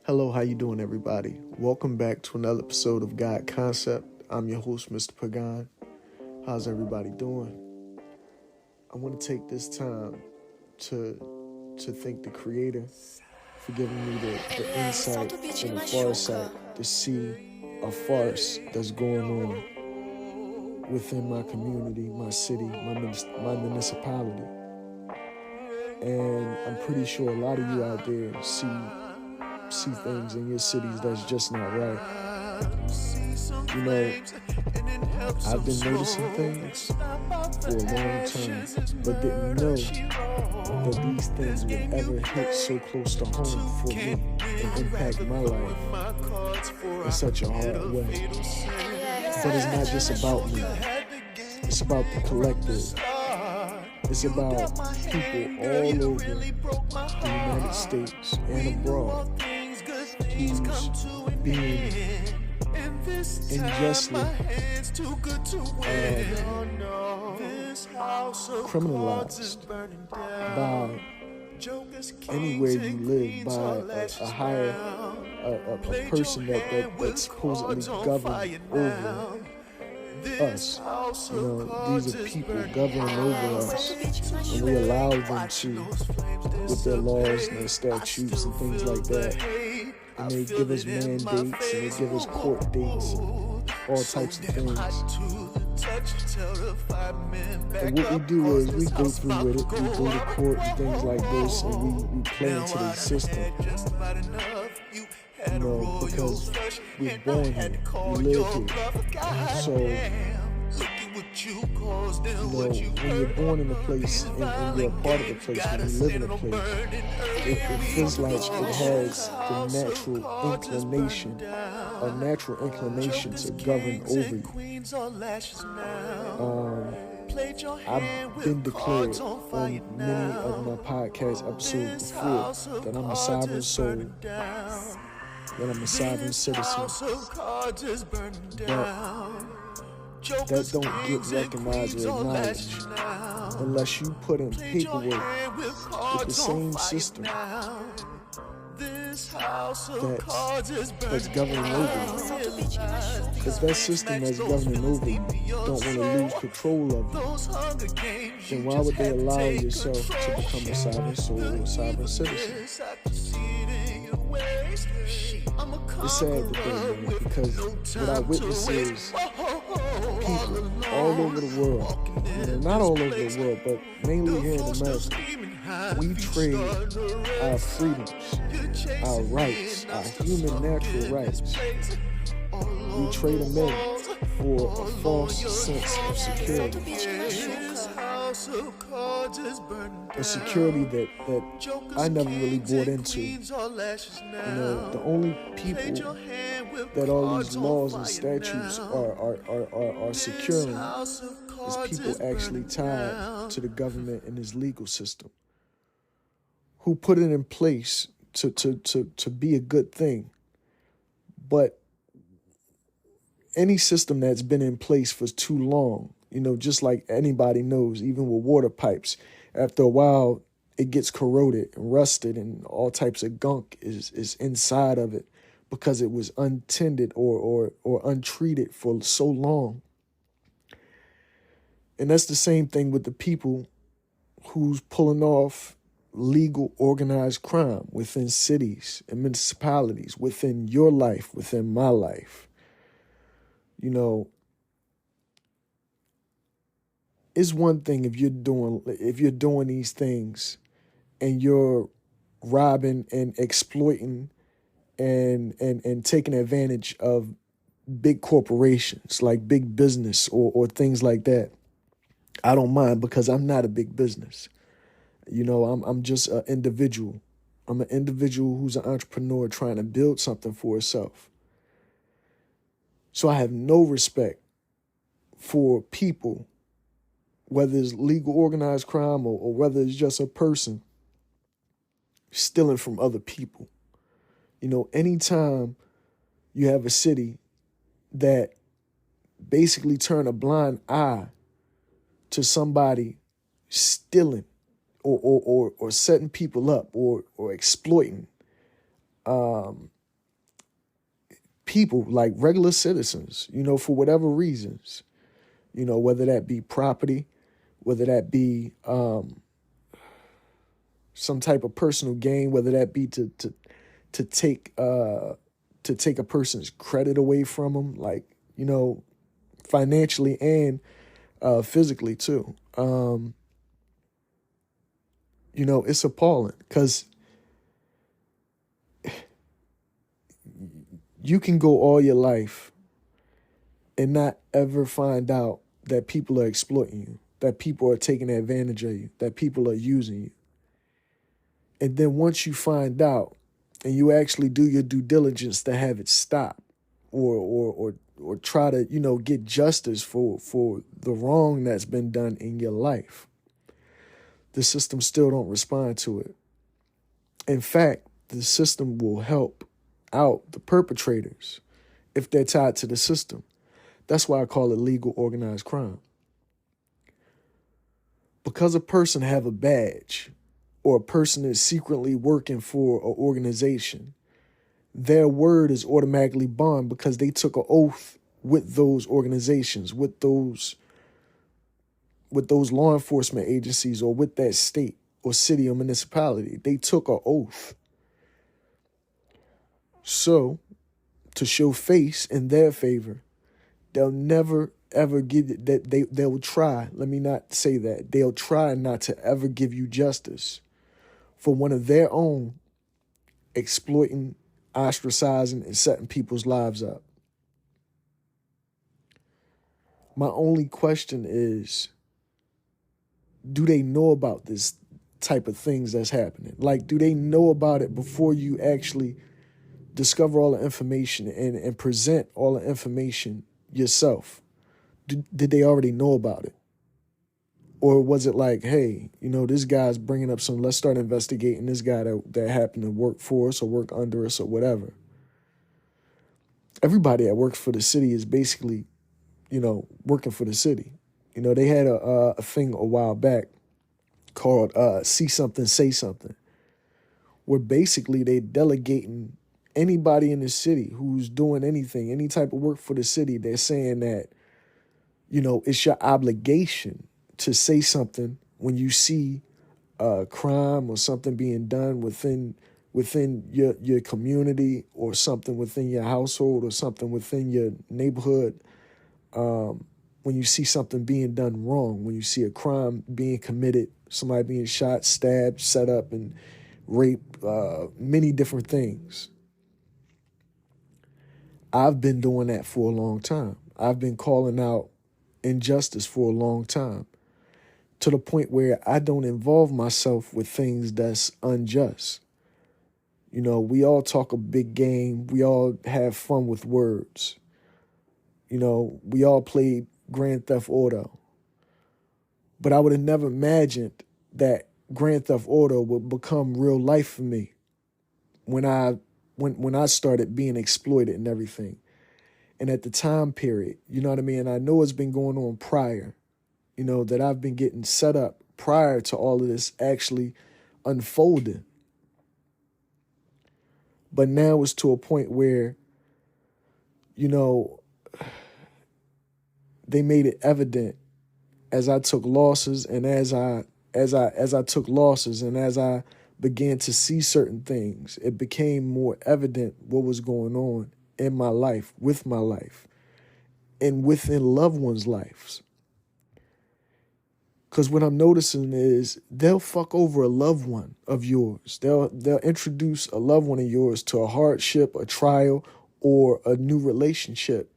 Hello, how you doing, everybody? Welcome back to another episode of God Concept. I'm your host, Mr. Pagan. How's everybody doing? I want to take this time to thank the Creator for giving me the insight and the foresight to see a farce that's going on within my community, my city, my municipality. And I'm pretty sure a lot of you out there see things in your cities that's just not right. You know, I've been noticing things for a long time, but didn't know that these things would ever hit so close to home for me and impact my life in such a hard way. But it's not just about me. It's about the collective. It's about people all over the United States and abroad who's being unjustly criminalized by anywhere you live, by a higher a person that supposedly governs over us. You know, these are people governing over us, and we allow them to, with their laws and their statutes and things like that. And they give us mandates and they give us court dates and all types of things. And what we do is we go through with it, we go to court and things like this, and we play into the system. You know, because we're born here, we live here. So, you know, when you're born in a place and you're a part of a place, when you live in a place, it feels like it has the natural inclination to govern over you. I've been declared on many of my podcast episodes before that I'm a sovereign soul, that I'm a sovereign citizen, but that don't get recognized or acknowledged unless you put in paperwork with the same system that's governing over you. If that system that's governing over you don't want to lose control of you, then why would they allow yourself to become a sovereign soul or a sovereign citizen? It's sad today, man, because what I witness is people all over the world, you know, not all over the world, but mainly here in America, we trade our freedoms, our rights, our human natural rights. We trade them in for a false sense of security. A security that I never really bought into. You know, the only people that all these laws and statutes are securing is people actually tied to the government and its legal system, who put it in place to be a good thing. But any system that's been in place for too long, you know, just like anybody knows, even with water pipes, after a while, it gets corroded and rusted and all types of gunk is inside of it because it was untended or untreated for so long. And that's the same thing with the people who's pulling off legal organized crime within cities and municipalities, within your life, within my life. You know, it's one thing if you're doing these things and you're robbing and exploiting and taking advantage of big corporations like big business or things like that. I don't mind because I'm not a big business. You know, I'm just an individual. I'm an individual who's an entrepreneur trying to build something for herself. So I have no respect for people, whether it's legal organized crime or whether it's just a person stealing from other people. You know, anytime you have a city that basically turn a blind eye to somebody stealing or setting people up or exploiting, people, like regular citizens, for whatever reasons, whether that be property, whether that be some type of personal gain, whether that be to take a person's credit away from them, like, financially and physically too. It's appalling because you can go all your life and not ever find out that people are exploiting you, that people are taking advantage of you, that people are using you. And then once you find out and you actually do your due diligence to have it stop or try to, get justice for the wrong that's been done in your life, the system still don't respond to it. In fact, the system will help out the perpetrators if they're tied to the system. That's why I call it legal organized crime. Because a person have a badge or a person is secretly working for an organization, their word is automatically bond because they took an oath with those organizations, with those law enforcement agencies, or with that state or city or municipality. They took an oath. So, to show face in their favor, they'll never ever give you that. They'll try. Let me not say that. They'll try not to ever give you justice for one of their own exploiting, ostracizing, and setting people's lives up. My only question is, do they know about this type of things that's happening? Like, do they know about it before you actually discover all the information and present all the information yourself? Did they already know about it? Or was it like, hey, this guy's bringing up let's start investigating this guy that happened to work for us or work under us or whatever. Everybody that works for the city is basically, working for the city. They had a thing a while back called See Something, Say Something, where basically they delegating anybody in the city who's doing anything, any type of work for the city. They're saying that, it's your obligation to say something when you see a crime or something being done within your community, or something within your household, or something within your neighborhood. When you see something being done wrong, when you see a crime being committed, somebody being shot, stabbed, set up, and raped, many different things. I've been doing that for a long time. I've been calling out injustice for a long time, to the point where I don't involve myself with things that's unjust. We all talk a big game. We all have fun with words. We all played Grand Theft Auto. But I would have never imagined that Grand Theft Auto would become real life for me when I started being exploited and everything. And at the time period, you know what I mean? I know it's been going on prior, that I've been getting set up prior to all of this actually unfolding. But now it's to a point where, they made it evident as I took losses, and as I took losses, and as I began to see certain things, it became more evident what was going on in my life, with my life, and within loved ones' lives. Because what I'm noticing is they'll fuck over a loved one of yours. They'll introduce a loved one of yours to a hardship, a trial, or a new relationship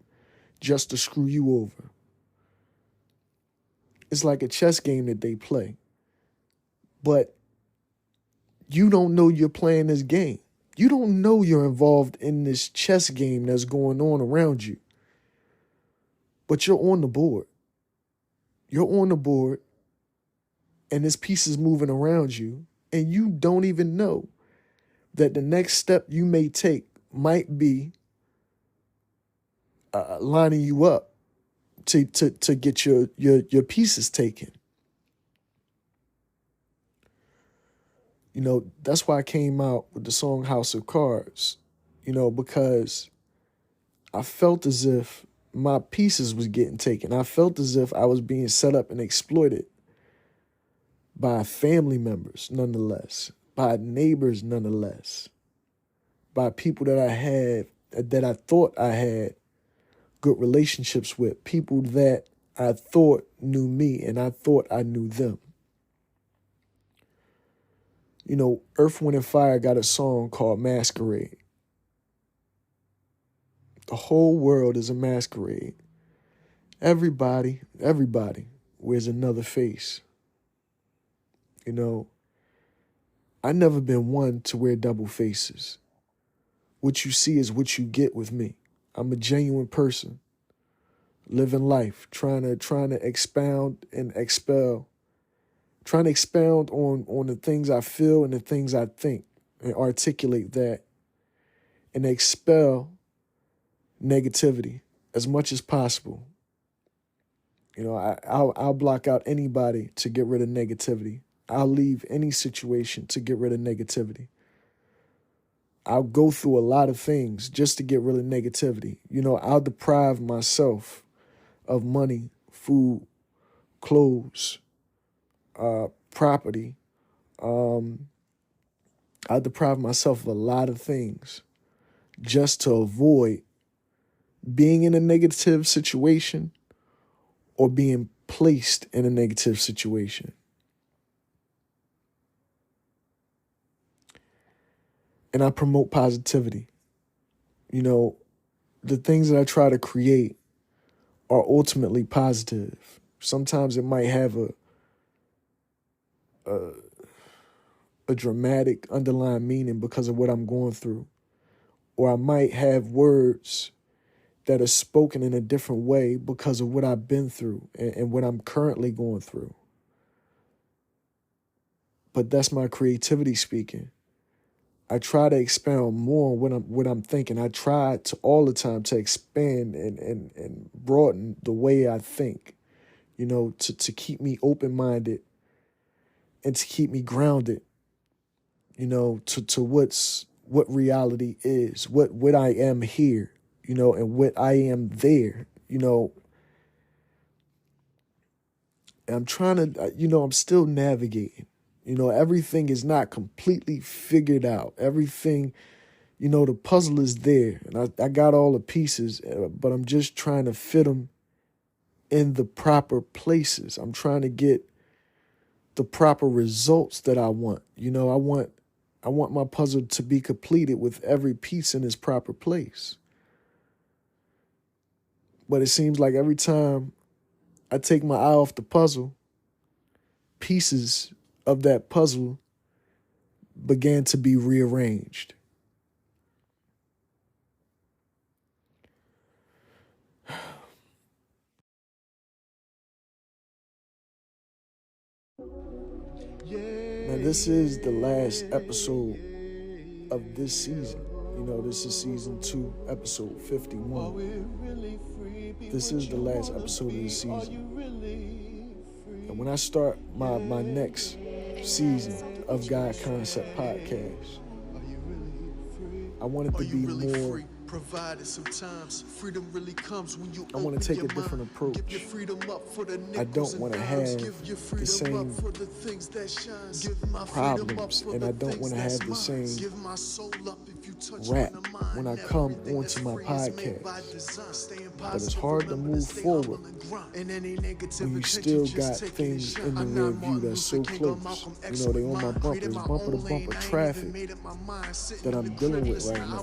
just to screw you over. It's like a chess game that they play. But you don't know you're playing this game. You don't know you're involved in this chess game that's going on around you. But you're on the board. You're on the board, and this piece is moving around you, and you don't even know that the next step you may take might be lining you up to get your pieces taken. That's why I came out with the song House of Cards, because I felt as if my pieces was getting taken. I felt as if I was being set up and exploited by family members, nonetheless, by neighbors, nonetheless, by people that I thought I had good relationships with, people that I thought knew me and I thought I knew them. You know, Earth, Wind, and Fire got a song called Masquerade. The whole world is a masquerade. Everybody wears another face. You know, I never been one to wear double faces. What you see is what you get with me. I'm a genuine person, living life, trying to expound and expel, trying to expound on the things I feel and the things I think, and articulate that, and expel negativity as much as possible. You know, I'll block out anybody to get rid of negativity. I'll leave any situation to get rid of negativity. I'll go through a lot of things just to get rid of negativity. You know, I'll deprive myself of money, food, clothes, property. I'll deprive myself of a lot of things just to avoid being in a negative situation or being placed in a negative situation. And I promote positivity. You know, the things that I try to create are ultimately positive. Sometimes it might have a dramatic underlying meaning because of what I'm going through. Or I might have words that are spoken in a different way because of what I've been through and what I'm currently going through. But that's my creativity speaking. I try to expound more on what I'm thinking. I try to all the time to expand and broaden the way I think, you know, to keep me open-minded and to keep me grounded, you know, to what reality is, what I am here, you know, and what I am there, you know. And I'm trying to, you know, I'm still navigating. You know, everything is not completely figured out. Everything, you know, the puzzle is there. And I got all the pieces, but I'm just trying to fit them in the proper places. I'm trying to get the proper results that I want. You know, I want my puzzle to be completed with every piece in its proper place. But it seems like every time I take my eye off the puzzle, pieces of that puzzle began to be rearranged. Now, this is the last episode of this season. You know, this is season 2, episode 51. This is the last episode of the season. And when I start my next season of God Concept Podcast, I want it to be more. Provided sometimes freedom really comes when you I want to take a different approach. I don't want to have the same problems, and I don't want to have the same rap when I come onto my podcast. But it's hard to move forward when you still got things in the rear view that's so close. You know, they on my bumpers, bumper to bumper traffic that I'm dealing with right now.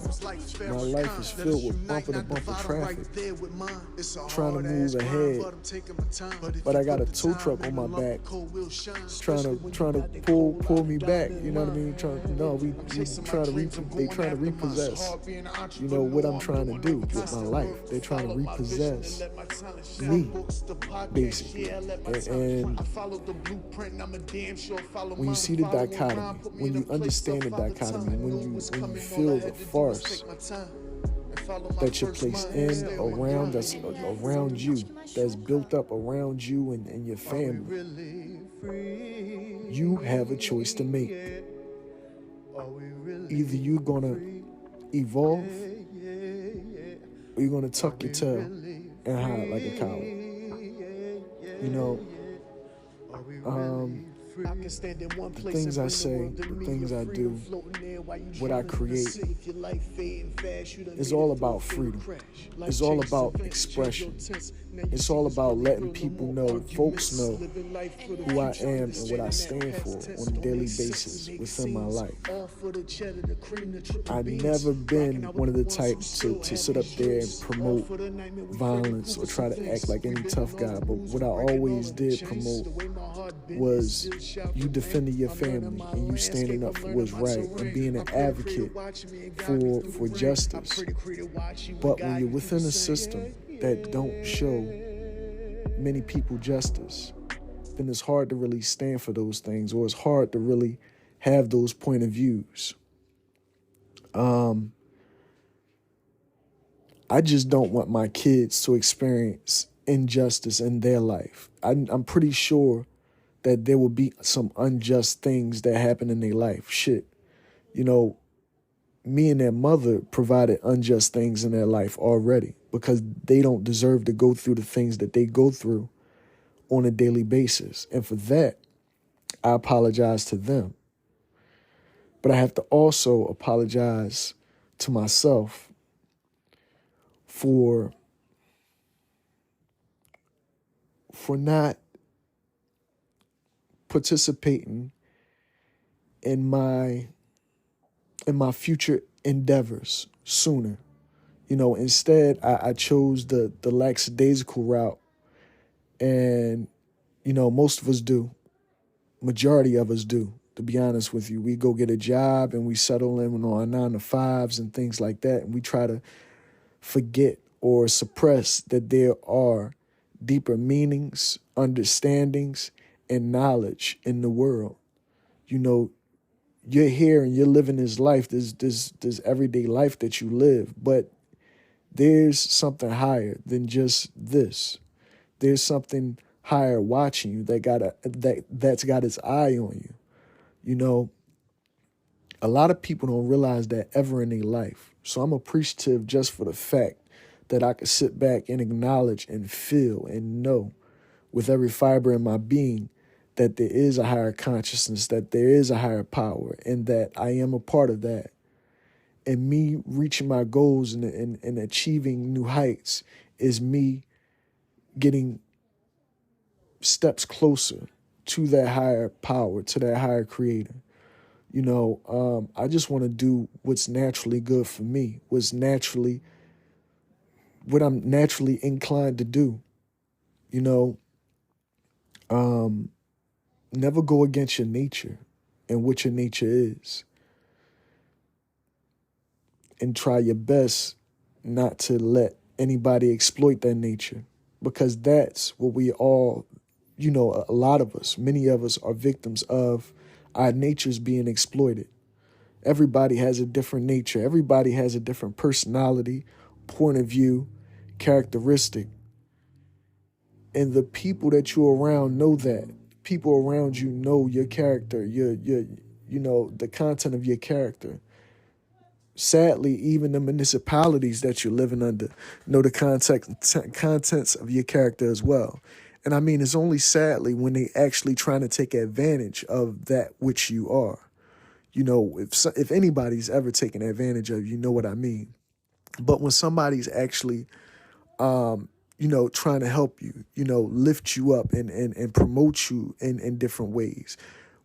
My life is filled with bumper to bumper traffic, trying to move ahead, but I got a tow truck on my back, trying to pull me back. You know what I mean? They trying to repossess. You know what I'm trying to do with my life? They're trying to repossess me, basically. And when you see the dichotomy, when you understand the dichotomy, when you feel the farce that you're placed in, around you, that's built up around you and your family, you have a choice to make. Either you're gonna evolve or you're going to tuck your tail and hide like a coward. You know, um, the things I say, the things I do, what I create is all about freedom. It's all about expression. It's all about letting people know, folks know who I am and what I stand for on a daily basis within my life. I've never been one of the type to sit up there and promote violence or try to act like any tough guy, but what I always did promote was you defending your family and you standing up for what's right and being an advocate for justice. But when you're within a system that don't show many people justice, then it's hard to really stand for those things, or it's hard to really have those point of views. I just don't want my kids to experience injustice in their life. I'm pretty sure that there will be some unjust things that happen in their life. Shit, you know, me and their mother provided unjust things in their life already because they don't deserve to go through the things that they go through on a daily basis. And for that, I apologize to them. But I have to also apologize to myself for not participating in my future endeavors sooner. You know, instead I chose the lackadaisical route, and you know, most of us do. Majority of us do, to be honest with you. We go get a job and we settle in on our 9-to-5s and things like that, and we try to forget or suppress that there are deeper meanings, understandings, and knowledge in the world. You know, you're here and you're living this life, this everyday life that you live, but there's something higher than just this. There's something higher watching you that's got its eye on you. You know, a lot of people don't realize that ever in their life. So I'm appreciative just for the fact that I could sit back and acknowledge and feel and know with every fiber in my being that there is a higher consciousness, that there is a higher power, and that I am a part of that. And me reaching my goals and achieving new heights is me getting steps closer to that higher power, to that higher creator. You know, I just want to do what's naturally good for me, what I'm naturally inclined to do. You know, never go against your nature and what your nature is. And try your best not to let anybody exploit that nature, because that's what we all, you know, a lot of us, many of us are victims of our natures being exploited. Everybody has a different nature. Everybody has a different personality, point of view, characteristic. And the people that you're around know that. People around you know your character, your you know, the content of your character. Sadly, even the municipalities that you're living under know the contents of your character as well. And I mean, it's only sadly when they actually trying to take advantage of that which you are. You know, if anybody's ever taken advantage of you, know what I mean. But when somebody's actually, you know, trying to help you, you know, lift you up and promote you in different ways.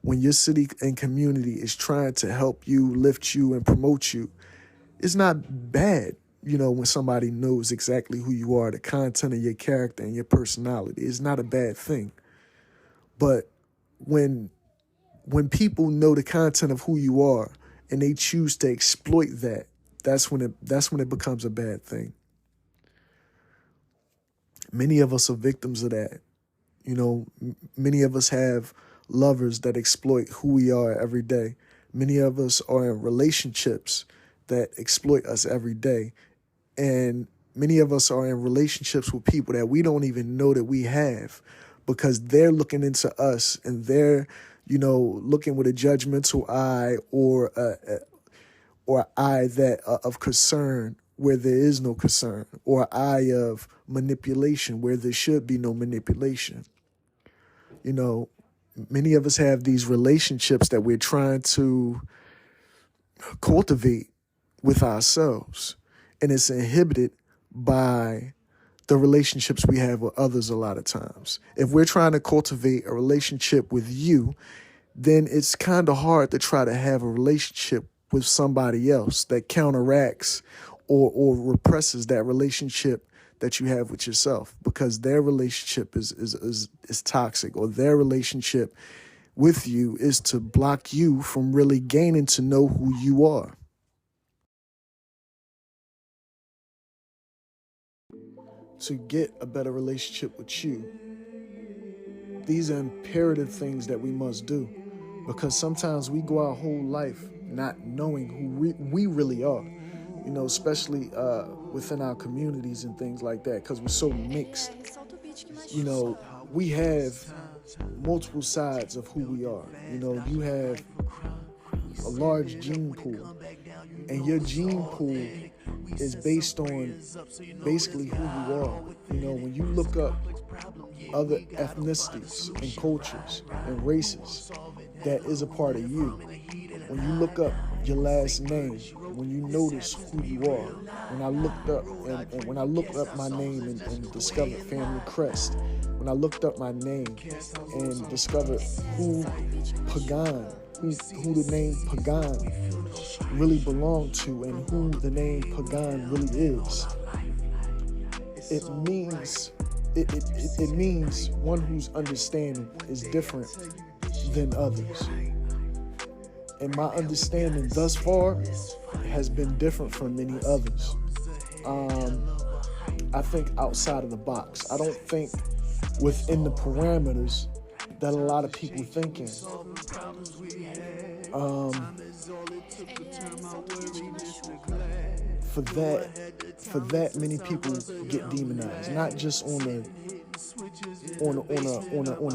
When your city and community is trying to help you, lift you, and promote you, it's not bad, you know, when somebody knows exactly who you are, the content of your character and your personality. It's not a bad thing. But when people know the content of who you are and they choose to exploit that, that's when it becomes a bad thing. Many of us are victims of that. You know, many of us have lovers that exploit who we are every day. Many of us are in relationships that exploit us every day. And many of us are in relationships with people that we don't even know that we have, because they're looking into us and they're, you know, looking with a judgmental eye or eye that of concern where there is no concern, or an I of manipulation where there should be no manipulation. You know, many of us have these relationships that we're trying to cultivate with ourselves, and it's inhibited by the relationships we have with others a lot of times. If we're trying to cultivate a relationship with you, then it's kind of hard to try to have a relationship with somebody else that counteracts or represses that relationship that you have with yourself, because their relationship is toxic, or their relationship with you is to block you from really gaining to know who you are. To get a better relationship with you, these are imperative things that we must do, because sometimes we go our whole life not knowing who we really are, you know, especially within our communities and things like that, because we're so mixed. You know, we have multiple sides of who we are. You know, you have a large gene pool, and your gene pool is based on basically who you are. You know, when you look up other ethnicities and cultures and races, that is a part of you. When you look up your last name, when you notice who you are. When I looked up and when I looked up my name and discovered Family Crest, when I looked up my name and discovered who Pagan, who the name Pagan really belonged to, and who the name Pagan really is, it means it means one whose understanding is different than others. And my understanding thus far has been different from many others. I think outside of the box. I don't think within the parameters that a lot of people think in. For that, many people get demonized, not just on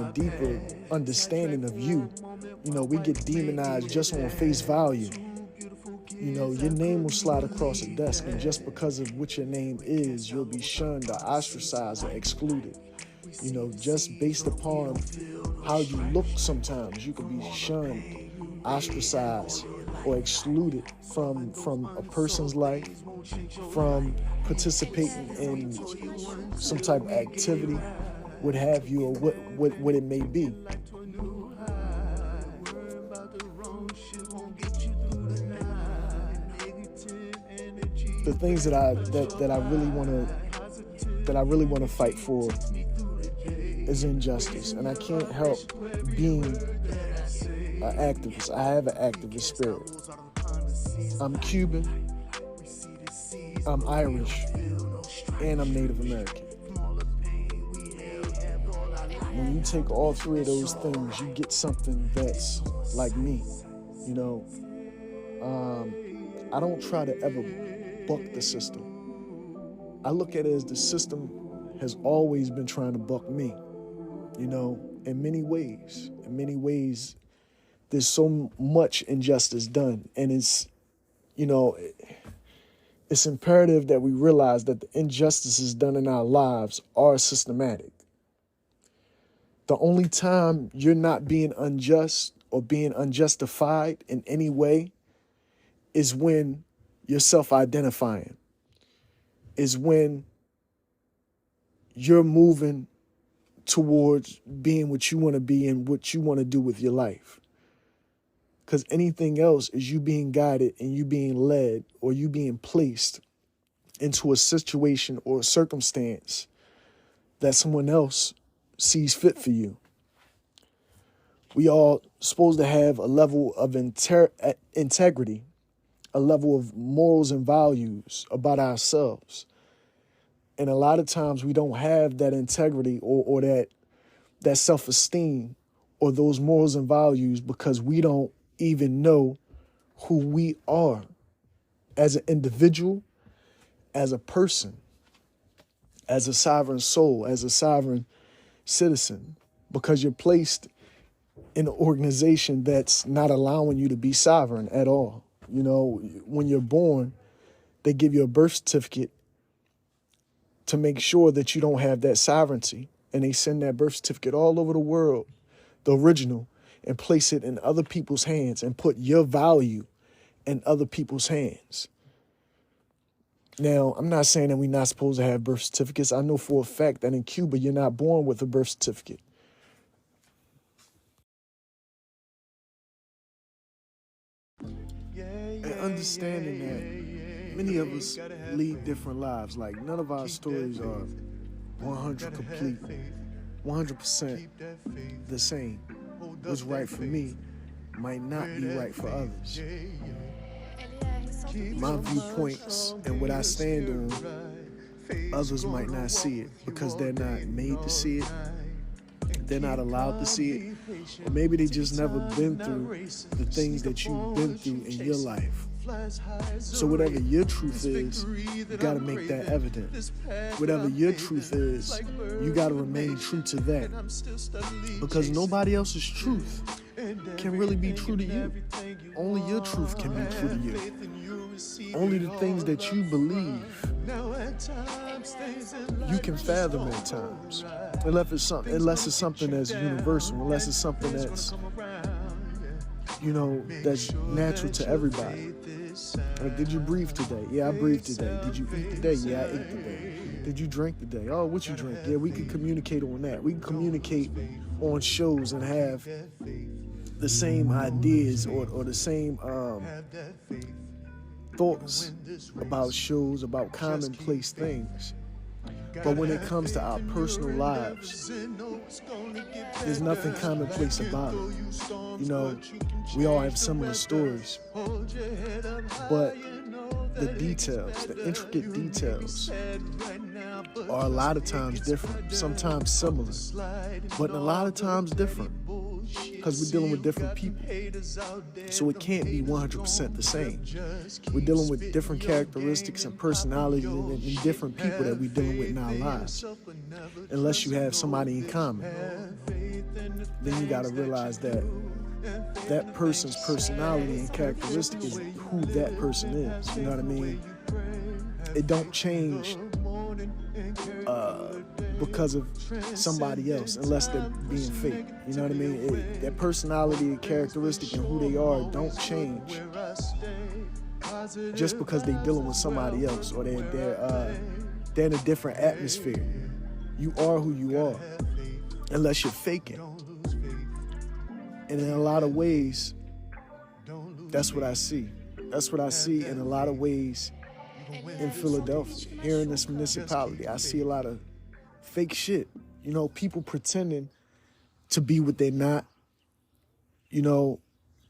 a deeper understanding of you. You know, we get demonized just on face value. You know, your name will slide across a desk, and just because of what your name is, you'll be shunned or ostracized or excluded. You know, just based upon how you look, sometimes you can be shunned, ostracized, or excluded from a person's life, from participating in some type of activity, what have you, or what it may be. The things that I really want to fight for is injustice, and I can't help being an activist. I have an activist spirit. I'm Cuban, I'm Irish, and I'm Native American. When you take all three of those things, you get something that's like me. You know, I don't try to ever buck the system. I look at it as the system has always been trying to buck me. You know, in many ways. In many ways, there's so much injustice done. And it's, you know, it's imperative that we realize that the injustices done in our lives are systematic. The only time you're not being unjust or being unjustified in any way is when you're self-identifying, is when you're moving towards being what you want to be and what you want to do with your life. Because anything else is you being guided and you being led, or you being placed into a situation or a circumstance that someone else sees fit for you. We all supposed to have a level of integrity, a level of morals and values about ourselves. And a lot of times we don't have that integrity or that self-esteem or those morals and values, because we don't even know who we are as an individual, as a person, as a sovereign soul, as a sovereign citizen, because you're placed in an organization that's not allowing you to be sovereign at all. You know, when you're born, They give you a birth certificate to make sure that you don't have that sovereignty. And they send that birth certificate all over the world, the original, and place it in other people's hands and put your value in other people's hands. Now, I'm not saying that we're not supposed to have birth certificates. I know for a fact that in Cuba, you're not born with a birth certificate. And understanding that many of us lead different lives. Like, none of our stories are 100 complete, 100% the same. What's right for me might not be right for others. My viewpoints and what I stand on, others might not see it because they're not made to see it. They're not allowed to see it. Or maybe they just never been through the things that you've been through in your life. So whatever your truth is, you gotta make that evident. Whatever your truth is, you gotta remain true to that. Because nobody else's truth can really be true to you. Only your truth can be true to you. Only the things that you believe, you can fathom at times. Unless it's something that's universal, unless it's something that's, that's natural to everybody. Like, did you breathe today? Yeah, I breathed today. Did you eat today? Yeah, I ate today. Did you drink today? Oh, what you drink? Yeah, we can communicate on that. We can communicate on shows and have the same ideas or the same thoughts about shows, about commonplace things. But when it comes to our personal lives, there's nothing commonplace about it. We all have similar stories, but the details, the intricate details are a lot of times different, sometimes similar, but a lot of times different because we're dealing with different people. So it can't be 100% the same. We're dealing with different characteristics and personalities and different people that we're dealing with in our lives. Unless you have somebody in common, then you got to realize that that person's personality and characteristic is who that person is. You know what I mean? It don't change because of somebody else unless they're being fake. You know what I mean? Their personality and characteristic and who they are don't change just because they're dealing with somebody else or they're in a different atmosphere. You are who you are unless you're faking. And in a lot of ways, that's what I see. That's what I see in a lot of ways in Philadelphia. Here in this municipality, I see a lot of fake shit. People pretending to be what they're not.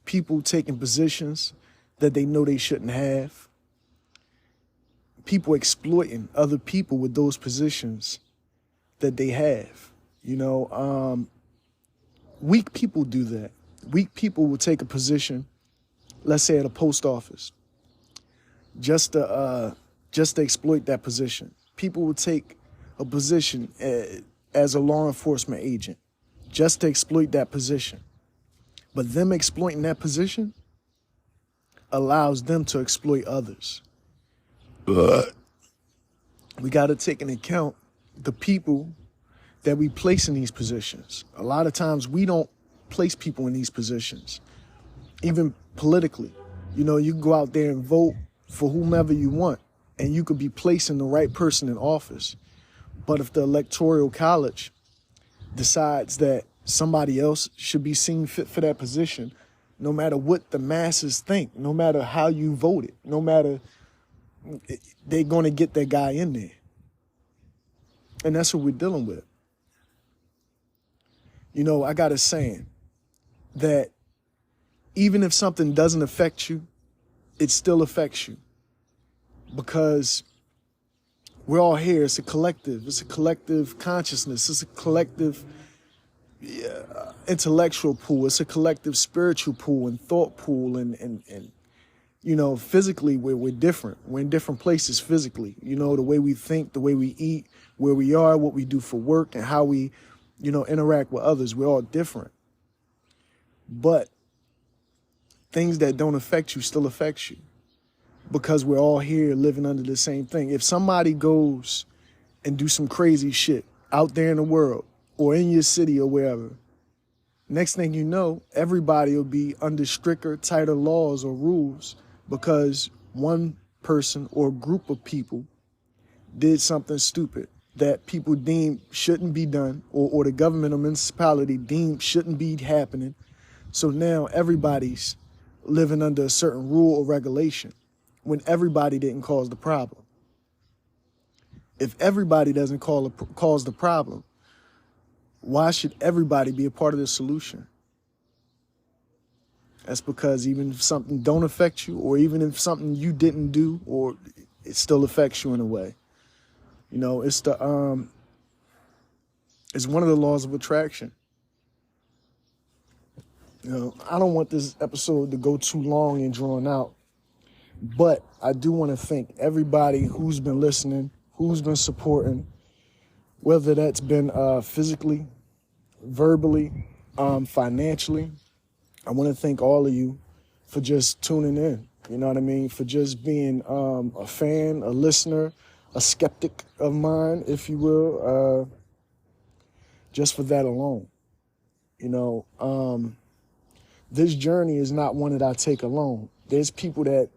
People taking positions that they know they shouldn't have. People exploiting other people with those positions that they have. Weak people do that. Weak people will take a position, let's say at a post office, just to exploit that position. People will take a position as a law enforcement agent just to exploit that position. But them exploiting that position allows them to exploit others. We got to take into account the people that we place in these positions. A lot of times we don't place people in these positions, even politically. You can go out there and vote for whomever you want, and you could be placing the right person in office. But if the Electoral College decides that somebody else should be seen fit for that position, no matter what the masses think, no matter how you voted, no matter, they're going to get that guy in there. And that's what we're dealing with. I got a saying that even if something doesn't affect you, it still affects you. Because we're all here. It's a collective. It's a collective consciousness. It's a collective intellectual pool. It's a collective spiritual pool and thought pool. And physically, we're different. We're in different places physically. The way we think, the way we eat, where we are, what we do for work, and how we interact with others. We're all different. But things that don't affect you still affect you. because we're all here living under the same thing. If somebody goes and do some crazy shit out there in the world or in your city or wherever, next thing you know, everybody will be under stricter, tighter laws or rules because one person or group of people did something stupid that people deem shouldn't be done, or the government or municipality deemed shouldn't be happening. So now everybody's living under a certain rule or regulation when everybody didn't cause the problem. If everybody doesn't cause the problem, why should everybody be a part of the solution? That's because even if something don't affect you, or even if something you didn't do, or it still affects you in a way. You know, it's one of the laws of attraction. You know, I don't want this episode to go too long and drawn out, but I do want to thank everybody who's been listening, who's been supporting, whether that's been physically, verbally, financially. I want to thank all of you for just tuning in. You know what I mean? For just being a fan, a listener, a skeptic of mine, if you will, just for that alone. You know, this journey is not one that I take alone. There's people that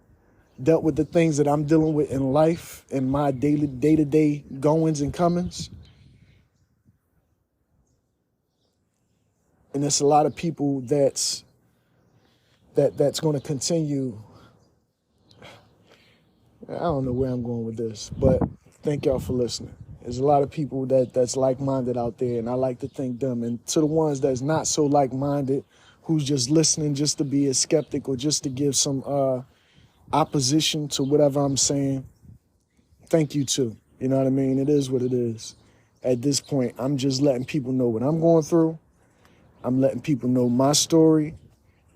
dealt with the things that I'm dealing with in life, in my day-to-day goings and comings. And there's a lot of people that's going to continue. I don't know where I'm going with this, but thank y'all for listening. There's a lot of people that's like-minded out there, and I like to thank them. And to the ones that's not so like-minded, who's just listening just to be a skeptic or just to give some opposition to whatever I'm saying, thank you too. You know what I mean? It is what it is. At this point, I'm just letting people know what I'm going through. I'm letting people know my story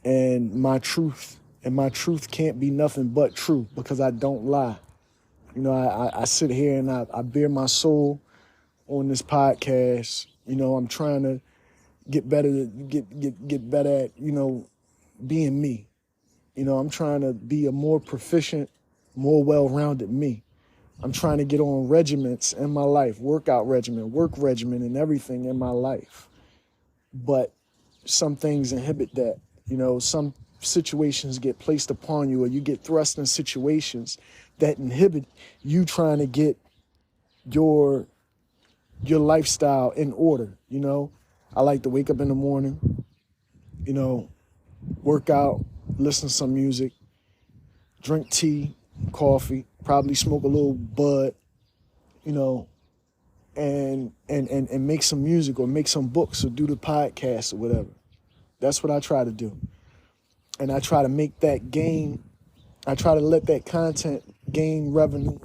and my truth. And my truth can't be nothing but true because I don't lie. You know, I sit here and I bare my soul on this podcast. You know, I'm trying to get better at, you know, being me. You know, I'm trying to be a more proficient, more well-rounded me. I'm trying to get on regiments in my life, workout regimen, work regimen, and everything in my life. But some things inhibit that. You know, some situations get placed upon you, or you get thrust in situations that inhibit you trying to get your lifestyle in order. You know, I like to wake up in the morning, you know, work out, listen to some music, drink tea, coffee, probably smoke a little bud, you know, and make some music or make some books or do the podcast or whatever. That's what I try to do. And I try to make that gain. I try to let that content gain revenue,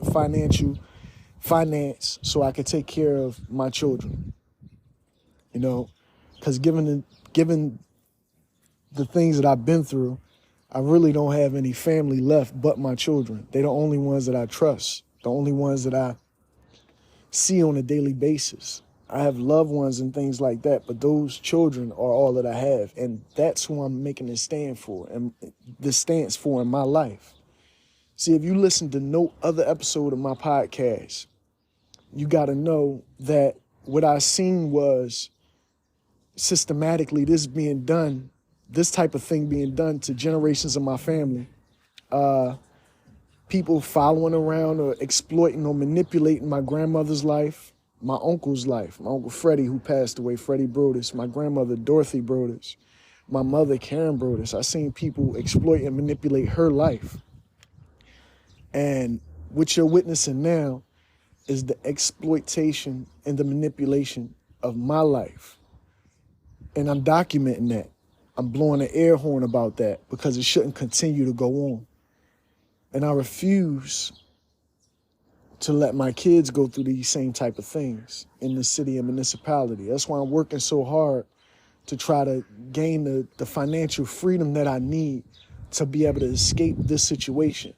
finance, so I can take care of my children. You know, because given the things that I've been through, I really don't have any family left but my children. They're the only ones that I trust, the only ones that I see on a daily basis. I have loved ones and things like that, but those children are all that I have. And that's who I'm making this stand for, and this stance for in my life. See, if you listen to no other episode of my podcast, you got to know that what I seen was systematically this type of thing being done to generations of my family. People following around or exploiting or manipulating my grandmother's life, my uncle's life, my Uncle Freddie, who passed away, Freddie Brodus, my grandmother, Dorothy Brodus, my mother, Karen Brodus. I seen people exploit and manipulate her life. And what you're witnessing now is the exploitation and the manipulation of my life. And I'm documenting that. I'm blowing an air horn about that because it shouldn't continue to go on. And I refuse to let my kids go through these same type of things in the city and municipality. That's why I'm working so hard to try to gain the financial freedom that I need to be able to escape this situation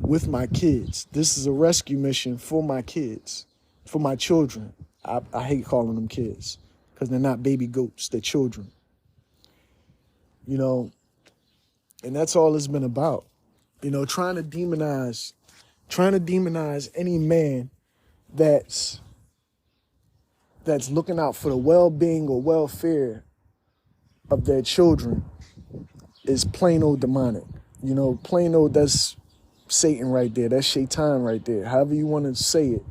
with my kids. This is a rescue mission for my kids, for my children. I hate calling them kids because they're not baby goats, they're children. You know, and that's all it's been about. You know, trying to demonize any man that's looking out for the well-being or welfare of their children is plain old demonic. You know, plain old, that's Satan right there. That's Shaitan right there. However you want to say it,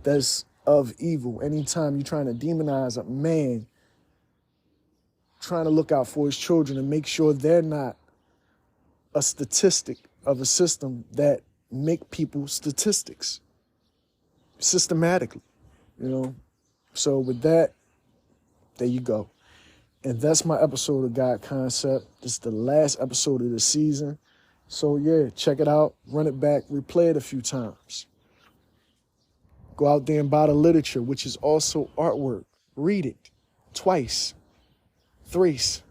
that's of evil. Anytime you're trying to demonize a man trying to look out for his children and make sure they're not a statistic of a system that make people statistics systematically, you know. So with that, there you go. And that's my episode of God Concept. This is the last episode of the season. So yeah, check it out, run it back, replay it a few times. Go out there and buy the literature, which is also artwork. Read it twice, thrice,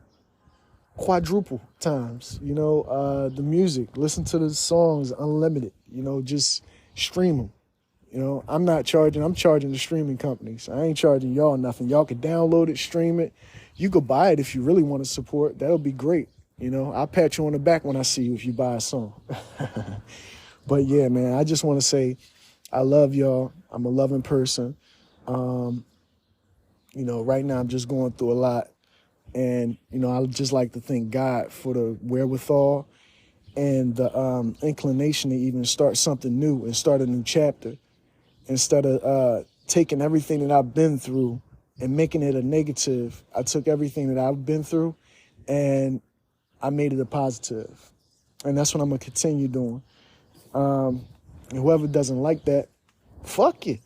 quadruple times. You know, the music, listen to the songs unlimited. You know, just stream them. You know, I'm charging the streaming companies. I ain't charging y'all nothing. Y'all can download it, stream it. You could buy it if you really want to support. That'll be great. You know, I'll pat you on the back when I see you if you buy a song. But yeah, man, I just want to say I love y'all. I'm a loving person. You know, right now I'm just going through a lot. And, you know, I just like to thank God for the wherewithal and the inclination to even start something new and start a new chapter. Instead of taking everything that I've been through and making it a negative, I took everything that I've been through and I made it a positive. And that's what I'm going to continue doing. And whoever doesn't like that, fuck it.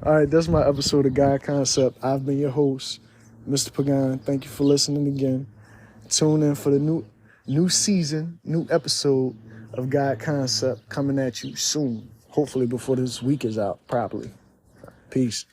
All right, that's my episode of God Concept. I've been your host, Mr. Pagan. Thank you for listening again. Tune in for the new season, new episode of God Concept coming at you soon. Hopefully before this week is out properly. Peace.